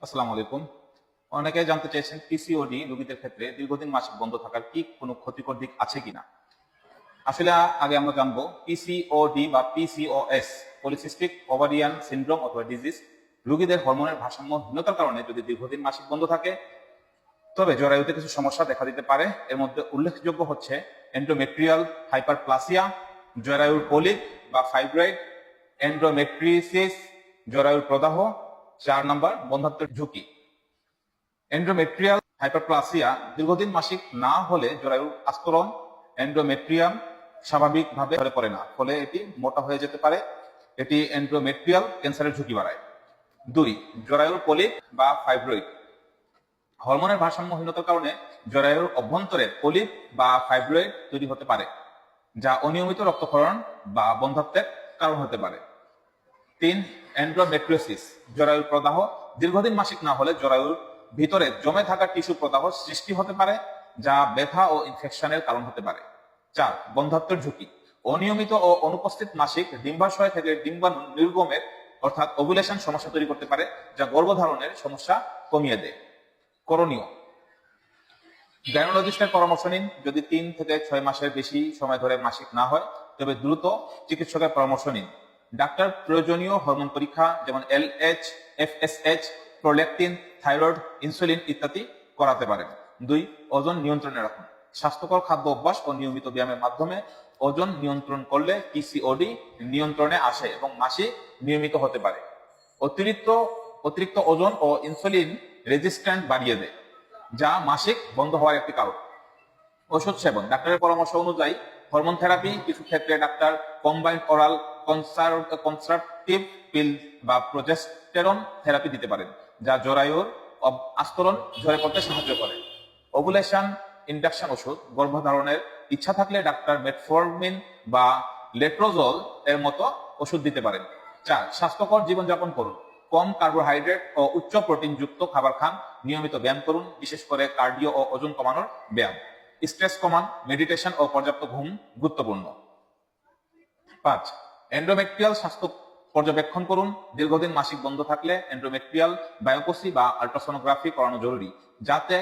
আসসালামু আলাইকুম। অনেকে জানতে চাইছেন পিসিওডি রোগীদের ক্ষেত্রে দীর্ঘদিন মাসিক বন্ধ থাকার কি কোনো ক্ষতিকর দিক আছে কিনা। আসলে আগে আমরা জানবো পিসিওডি বা পিসিওএস, পলিসিস্টিক ওভারিয়ান সিনড্রোম অথবা ডিজিজ, রোগীদের হরমোনের ভারসাম্যহীনতার কারণে যদি দীর্ঘদিন মাসিক বন্ধ থাকে তবে জরায়ুতে কিছু সমস্যা দেখা দিতে পারে। এর মধ্যে উল্লেখযোগ্য হচ্ছে এন্ডোমেট্রিয়াল হাইপারপ্লাসিয়া, জরায়ুর পলিপ বা ফাইব্রয়েড, এন্ডোমেট্রিসিস, জরায়ুর প্রদাহ। 4 নম্বর, বন্ধ্যাত্বের ঝুঁকি। এন্ডোমেট্রিয়াল হাইপারপ্লাসিয়া দীর্ঘদিন মাসিক না হলে জরায়ুর আস্তরণ এন্ডোমেট্রিয়াম স্বাভাবিকভাবে ধরে পড়ে না, ফলে এটি মোটা হয়ে যেতে পারে। এটি এন্ডোমেট্রিয়াল ক্যান্সারের ঝুঁকি বাড়ায়। 2, জরায়ুর পলিপ বা ফাইব্রয়েড। হরমোনের ভারসাম্যহীনতার কারণে জরায়ুর অভ্যন্তরে পলিপ বা ফাইব্রয়েড তৈরি হতে পারে, যা অনিয়মিত রক্তক্ষরণ বা বন্ধ্যাত্বের কারণ হতে পারে। 3, এন্ডোমেট্রিওসিস, জরায়ুর প্রদাহ। দীর্ঘদিন মাসিক না হলে জরায়ুর ভিতরে জমে থাকা টিস্যু প্রদাহ সৃষ্টি হতে পারে, যা ব্যথা ও ইনফেকশনের কারণ হতে পারে। 4, বন্ধ্যাত্বের ঝুঁকি। অনিয়মিত ও অনুপস্থিত মাসিক ডিম্বাশয় থেকে ডিম্বাণু নির্গমের অর্থাৎ ওভুলেশন সমস্যা তৈরি করতে পারে, যা গর্ভধারণের সমস্যা কমিয়ে দেয়। করণীয়: গাইনোলজিস্টের পরামর্শ নিন। যদি 3 থেকে 6 মাসের বেশি সময় ধরে মাসিক না হয় তবে দ্রুত চিকিৎসকের পরামর্শ নিন। ডাক্তার প্রয়োজনীয় হরমোন পরীক্ষা যেমন LH, FSH, prolactin, thyroid, insulin ইত্যাদি করাতে পারেন। 2, ওজন নিয়ন্ত্রণে রাখুন। স্বাস্থ্যকর খাদ্য অভ্যাস ও নিয়মিত ব্যায়ামের মাধ্যমে ওজন নিয়ন্ত্রণ করলে পিসিওডি নিয়ন্ত্রণে আসে এবং মাসিক নিয়মিত হতে পারে। অতিরিক্ত ওজন ও ইনসুলিন রেজিস্ট্যান্ট বাড়িয়ে দেয়, যা মাসিক বন্ধ হওয়ার একটি কারণ। ওষুধ সেবন: ডাক্তারের পরামর্শ অনুযায়ী হরমোন থেরাপি, কিছু ক্ষেত্রে ডাক্তার কম্বাইন্ড ওরাল কনসারভেটিভ পিল বা প্রোজেস্টেরন থেরাপি দিতে পারেন, যা জরায়ুর আস্তরণ ঝরে পড়তে সাহায্য করে। ওভুলেশন ইন্ডাকশন ওষুধ: গর্ভধারণের ইচ্ছা থাকলে ডাক্তার মেটফর্মিন বা লেট্রোজল এর মতো ওষুধ দিতে পারেন। 4, স্বাস্থ্যকর জীবনযাপন করুন। কম কার্বোহাইড্রেট ও উচ্চ প্রোটিন যুক্ত খাবার খান। নিয়মিত ব্যায়াম করুন, বিশেষ করে কার্ডিও ও ওজন কমানোর ব্যায়াম। স্ট্রেস কমান, মেডিটেশন ও পর্যাপ্ত ঘুম গুরুত্বপূর্ণ। 5, এন্ডোমেট্রিয়াল স্বাস্থ্য পর্যবেক্ষণ করুন। দীর্ঘদিন মাসিক বন্ধ থাকলে এন্ডোমেট্রিয়াল বায়োপসি বা আল্ট্রাসোনোগ্রাফি করানো জরুরি, যাতে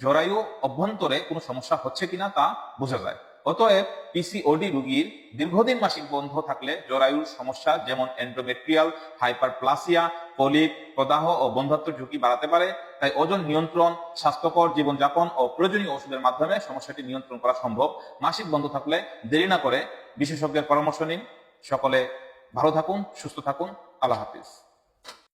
জরায়ু অভ্যন্তরে কোনো সমস্যা হচ্ছে কিনা তা বোঝা যায়। অতএব পিসিওডি রোগীর দীর্ঘদিন মাসিক বন্ধ থাকলে জরায়ুর সমস্যা যেমন এন্ডোমেট্রিয়াল হাইপারপ্লাসিয়া, পলিপ, প্রদাহ ও বন্ধ্যাত্বের ঝুঁকি বাড়াতে পারে। তাই ওজন নিয়ন্ত্রণ, স্বাস্থ্যকর জীবনযাপন ও প্রয়োজনীয় ওষুধের মাধ্যমে সমস্যাটি নিয়ন্ত্রণ করা সম্ভব। মাসিক বন্ধ থাকলে দেরি না করে বিশেষজ্ঞের পরামর্শ নিন। সকলে ভালো থাকুন, সুস্থ থাকুন। আল্লাহ হাফিজ।